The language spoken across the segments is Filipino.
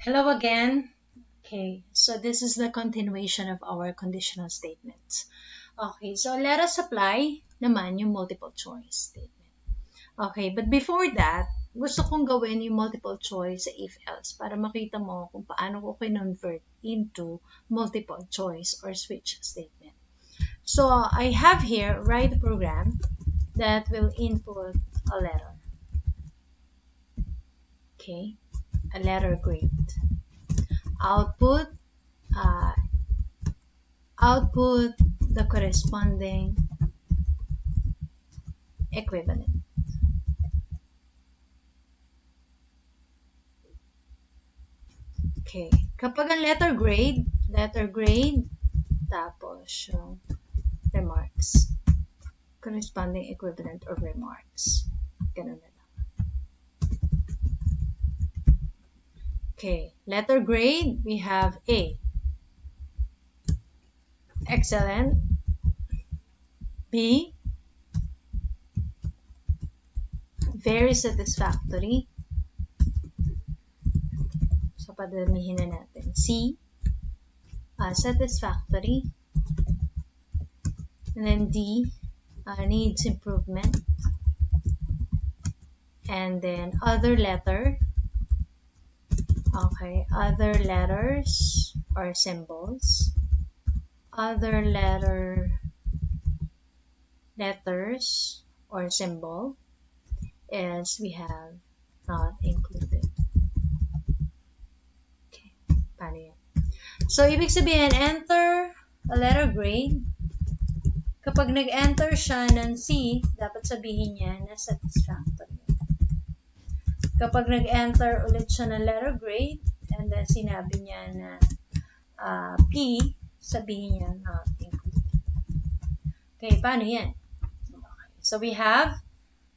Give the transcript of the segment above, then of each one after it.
Hello again. Okay, so this is the continuation of our conditional statements. Okay, so let us apply naman yung multiple choice statement. Okay, but before that, gusto kong gawin yung multiple choice sa if-else para makita mo kung paano ko convert into multiple choice or switch statement. So I have here, write a program that will input a letter. Okay, a letter grade. Output the corresponding equivalent. Okay. Kapag ang letter grade, tapos yung remarks. Corresponding equivalent of remarks. Ganun na lang. Okay. Letter grade, we have A. Excellent. B. Very satisfactory. So, padamihin na natin. C. Satisfactory. And then D. Needs improvement. And then other letter. Okay, other letters or symbols. Other letters or symbol is we have not included. Okay, paano yan? So, ibig sabihin, enter a letter grade. Kapag nag-enter siya ng C, dapat sabihin niya na satisfactory. Kapag nag-enter ulit siya ng letter grade, and then sinabi niya na P, sabihin niya not included. Okay, paano yan? Okay. So, we have,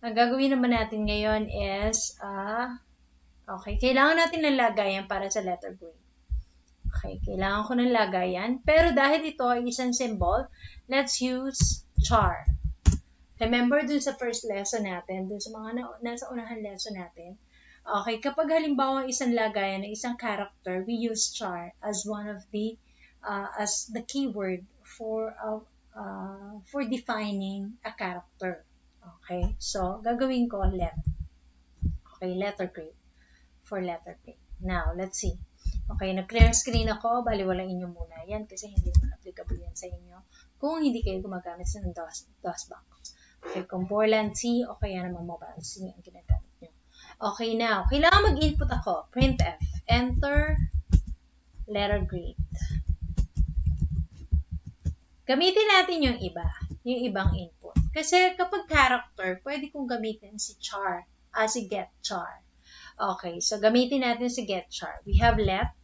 ang gagawin naman natin ngayon is, okay, kailangan natin ng lagayan para sa letter grade. Okay, kailangan ko ng lagayan. Pero dahil ito ay isang symbol, let's use char. Remember dun sa first lesson natin, dun sa mga nasa unahang lesson natin, okay, kapag halimbawa isang lagayan na isang character, we use char as one of the, as the keyword for defining a character. Okay, so gagawin ko let. Okay, letter grade for letter grade. Now, let's see. Okay, nag-clear screen ako, baliwalain nyo muna yan kasi hindi naman applicable yan sa inyo kung hindi kayo gumagamit sa DOSBox. Okay, kung Borland C o kaya naman Mobile C ang ginagamit nyo. Okay, now, kailangan mag-input ako. Printf, enter, letter grade. Gamitin natin yung ibang input. Kasi kapag character, pwede kong gamitin si char, si get char. Okay, so gamitin natin si get char. We have let,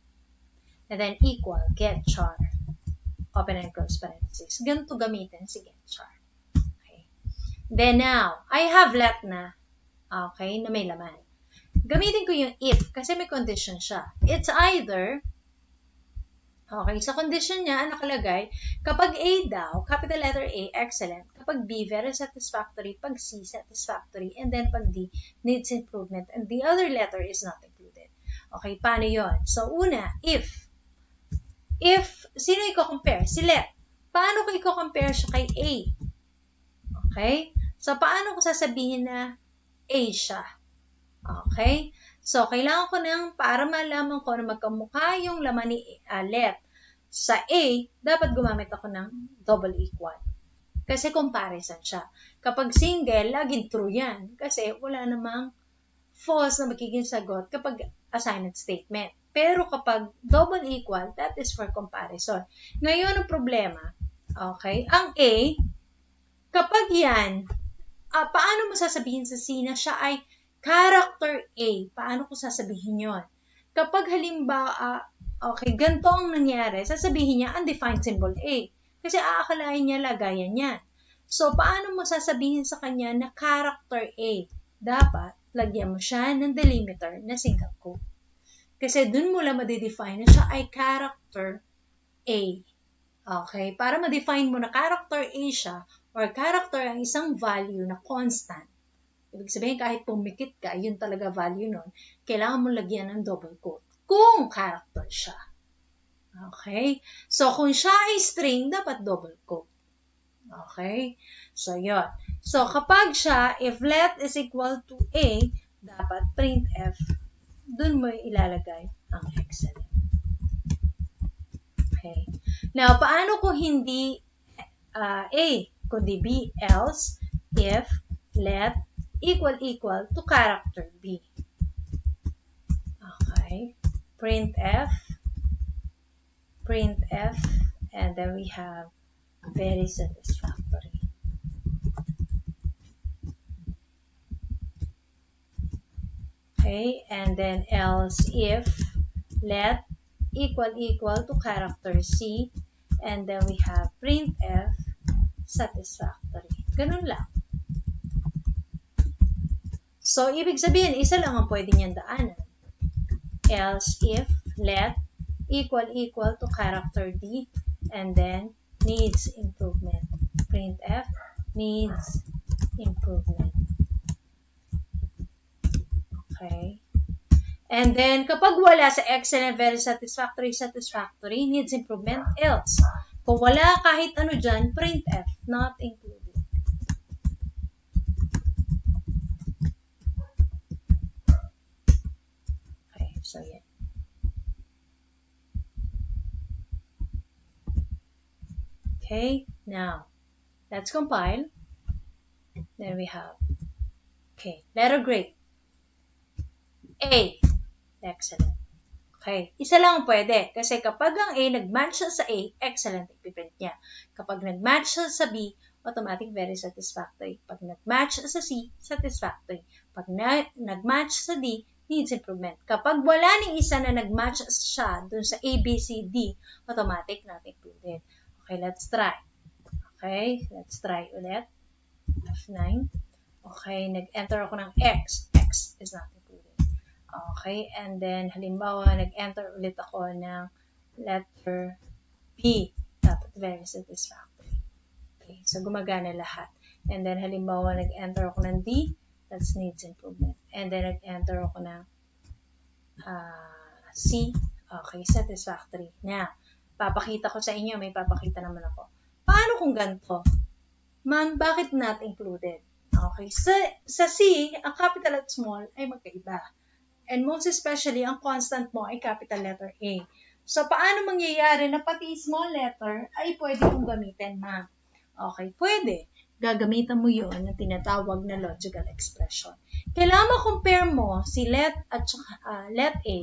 and then equal, get char. Open and close parentheses. Ganito gamitin si get char. Okay. Then now, I have let na, okay, na may laman. Gamitin ko yung if, kasi may condition siya. It's either, okay, sa condition niya, nakalagay, kapag A daw, capital letter A, excellent. Kapag B, very satisfactory. Pag C, satisfactory. And then pag D, needs improvement. And the other letter is not included. Okay, paano yon? So, una, if, sino i-compare? Si let. Paano ko i-compare siya kay A? Okay? So, paano ko sasabihin na A siya? Okay? So, kailangan ko para malaman ko na magkamukha yung laman ni let sa A, dapat gumamit ako ng double equal. Kasi comparison siya. Kapag single, laging true yan. Kasi wala namang false na magiging sagot kapag assignment statement. Pero kapag double equal, that is for comparison. Ngayon, ang problema, okay, ang A, kapag yan, paano mo sasabihin sa C na siya ay character A? Paano ko sasabihin yon? Kapag halimbawa, okay, ganito ang nangyari, sasabihin niya undefined symbol A. Kasi aakalain niya lagayan yan. So, paano mo sasabihin sa kanya na character A? Dapat, lagyan mo siya ng delimiter na single quote. Kasi dun mo lang ma-define na siya ay character A. Okay? Para ma-define mo na character A siya, or character ang isang value na constant. Ibig sabihin, kahit pumikit ka, yun talaga value nun, kailangan mo lagyan ng double quote. kung character siya. Okay? So, kung siya ay string, dapat double quote. Okay? So, yun. So, kapag siya, if let is equal to A, dapat printf, dun mo ilalagay ang excellent. Okay. Now, paano kung hindi A, kundi B, else, if, let, equal to character B. Okay. Printf, and then we have very satisfactory. Okay, and then else if let equal to character C, and then we have printf satisfactory. Ganun lang. So, ibig sabihin, isa lang ang pwede niyang daanan. Else if let equal to character D, and then needs improvement. Printf needs improvement. Okay. And then, kapag wala sa excellent, very satisfactory, needs improvement, else. Kung wala kahit ano dyan, printf, not included. Okay, so yan. Okay, now, let's compile. Then we have, okay, letter grade. A. Excellent. Okay. Isa lang ang pwede. Kasi kapag ang A, nag-match siya sa A, excellent, ipiprint niya. Kapag nag-match siya sa B, automatic, very satisfactory. Pag nag-match sa C, satisfactory. Pag nag-match sa D, needs improvement. Kapag wala ni isa na nag-match siya dun sa A, B, C, D, automatic, not included. Okay, let's try. Okay, let's try ulit. F9. Okay, nag-enter ako ng X. X is not included. Okay, and then, halimbawa, nag-enter ulit ako ng letter B. Dapat very satisfactory. Okay, so gumagana lahat. And then, halimbawa, nag-enter ako ng D. That needs improvement. And then, nag-enter ako ng C. Okay, satisfactory. Now, papakita ko sa inyo, may papakita naman ako. Paano kung ganito? Ma'am, bakit not included? Okay, sa C, ang capital at small ay magkaiba. And most especially, ang constant mo ay capital letter A. So, paano mangyayari na pati small letter ay pwede kong gamitin, ma'am? Okay, pwede. Gagamitan mo yun na tinatawag na logical expression. Kailangan ma-compare mo si let at let A,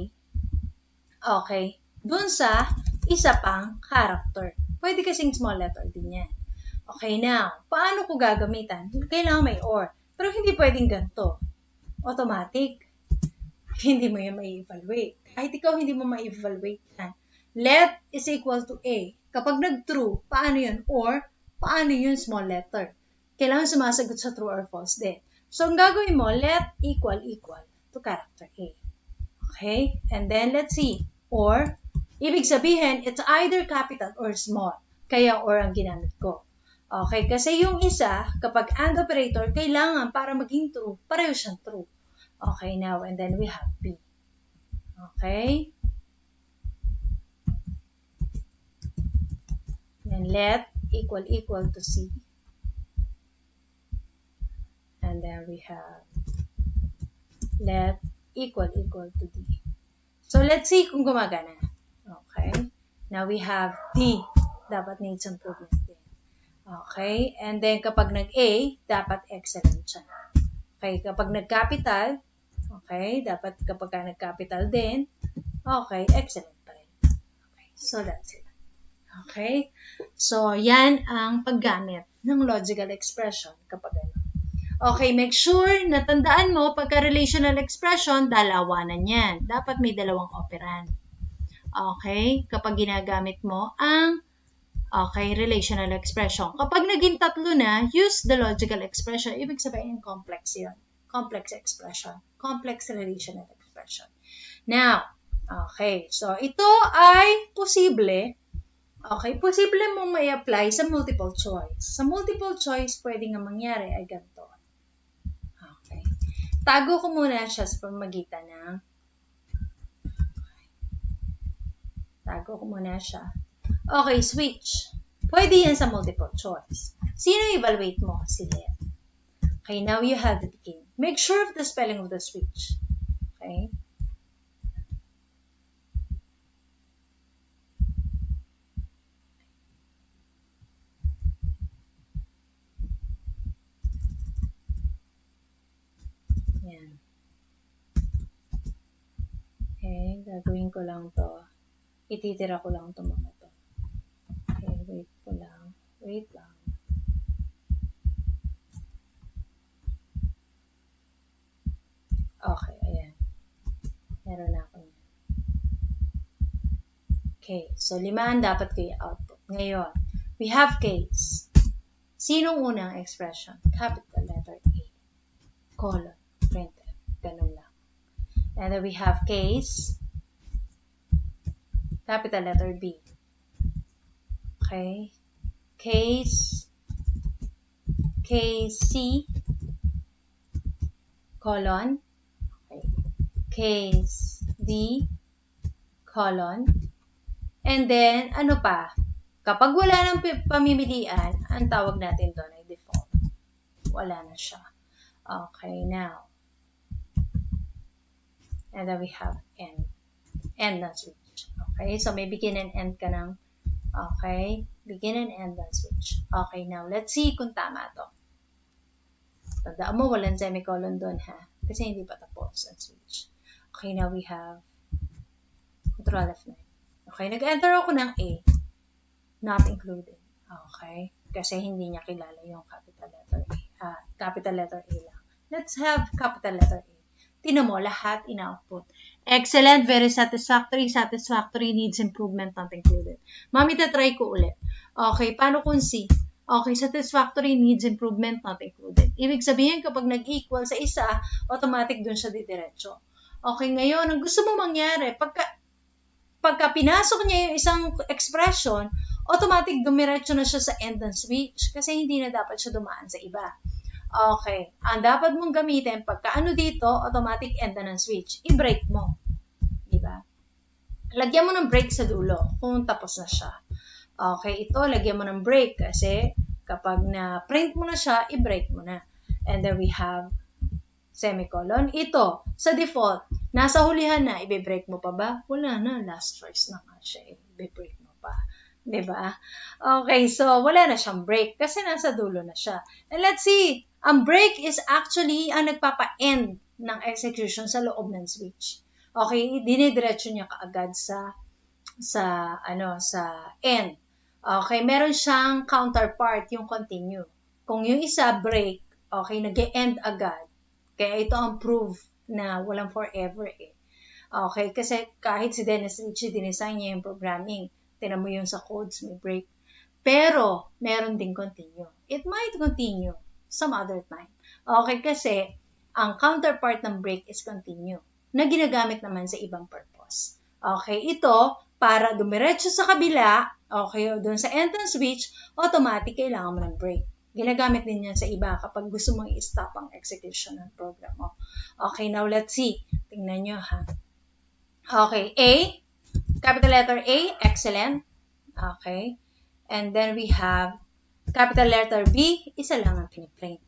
okay, dun sa isa pang character. Pwede kasing small letter din yan. Okay, now, paano ko gagamitan? Kailangan may or. Pero hindi pwedeng ganito. Automatic. Hindi mo yan mai-evaluate. Kahit ikaw hindi mo mai-evaluate yan. Let is equal to A. Kapag nag-true, paano yun? Or, paano yun small letter? Kailangan sumasagot sa true or false din. So, ang gagawin mo, let equal to character A. Okay? And then, let's see. Or, ibig sabihin, it's either capital or small. Kaya or ang ginamit ko. Okay? Kasi yung isa, kapag and operator, kailangan para maging true, pareho siyang true. Okay, now, and then we have B. Okay? Then let equal to C. And then we have let equal to D. So, let's see kung gumagana. Okay? Now, we have D. Dapat needs improvement din. Okay? And then, kapag nag-A, dapat excellent siya. Okay? Kapag nag-capital, okay, dapat kapag nag-capital din, okay, excellent pa rin. Okay, so that's it. Okay? So, yan ang paggamit ng logical expression kapag ano. Okay, make sure na tandaan mo, pagka-relational expression, dalawanan yan. Dapat may dalawang operand. Okay? Kapag ginagamit mo ang relational expression. Kapag naging tatlo na, use the logical expression. Ibig sabihin, complex yun. Complex expression. Complex relational expression. Now, okay. So, ito ay posible. Okay. Posible mong may apply sa multiple choice. Sa multiple choice, pwede nga mangyari ay ganito. Okay. Tago ko muna siya sa pamagitan ng Tago ko muna siya. Okay, switch. Pwede yan sa multiple choice. Sino evaluate mo? Si Len. Okay, now you have the begin. Make sure of the spelling of the switch. Okay? Yan. Okay, gagawin ko lang to. Ititira ko lang to mga to. Okay, wait ko lang. Wait lang. Okay, ayan. Meron na ako yan. Okay, so 5 ang dapat ko i-output. Ngayon, we have case. Sinong unang expression? Capital letter A. Colon. Printf. Ganun lang. And then we have case. Capital letter B. Okay. Case. C. Colon. Okay. Case D. Colon. And then, ano pa? Kapag wala ng pamimilian, ang tawag natin doon ay default. Wala na siya. Okay, now. And then we have end. End na switch. Okay, so may begin and end ka ng, okay, begin and end na switch. Okay, now, let's see kung tama to. Tandaan mo, walang semicolon doon, ha? Kasi hindi pa tapos ang switch. Okay, now we have Control F9. Okay, nag-enter ako ng A. Not included. Okay, kasi hindi niya kilala yung capital letter A. Capital letter A lang. Let's have capital letter A. Tinan mo, lahat in-output. Excellent, very satisfactory, satisfactory, needs improvement, not included. Mami, tatry ko ulit. Okay, paano kung C? Okay, satisfactory, needs improvement, not included. Ibig sabihin, kapag nag-equal sa isa, automatic dun siya didiretso. Okay, ngayon, ang gusto mo mangyari, pagka pinasok niya yung isang expression, automatic dumiretso na siya sa end ng switch kasi hindi na dapat siya dumaan sa iba. Okay, ang dapat mong gamitin, pagka ano dito, automatic end na ng switch. I-break mo. Diba? Lagyan mo ng break sa dulo kung tapos na siya. Okay, ito, lagyan mo ng break kasi kapag na-print mo na siya, i-break mo na. And then we have semicolon. Ito, sa default, nasa hulihan na, i-break mo pa ba? Wala na, last choice na nga siya, i-break mo pa. Diba? Okay, so wala na siyang break kasi nasa dulo na siya. And let's see, ang break is actually ang nagpapa-end ng execution sa loob ng switch. Okay, dinidiretso niya kaagad sa end. Okay, meron siyang counterpart, yung continue. Kung yung isa break, okay, nag-e-end agad. Kaya ito ang proof na walang forever eh. Okay, kasi kahit si Dennis Ritchie, dinesign niya yung programming. Tinan mo yung sa codes, may break. Pero, meron ding continue. It might continue some other time. Okay, kasi ang counterpart ng break is continue, na ginagamit naman sa ibang purpose. Okay, ito, para dumiretso sa kabila, okay, doon sa end ng switch, automatic kailangan mo ng break. Ginagamit din yan sa iba kapag gusto mong i-stop ang execution ng program mo. Okay, now let's see. Tingnan nyo, ha. Okay, A, capital letter A, excellent. Okay, and then we have capital letter B, isa lang ang piniprint.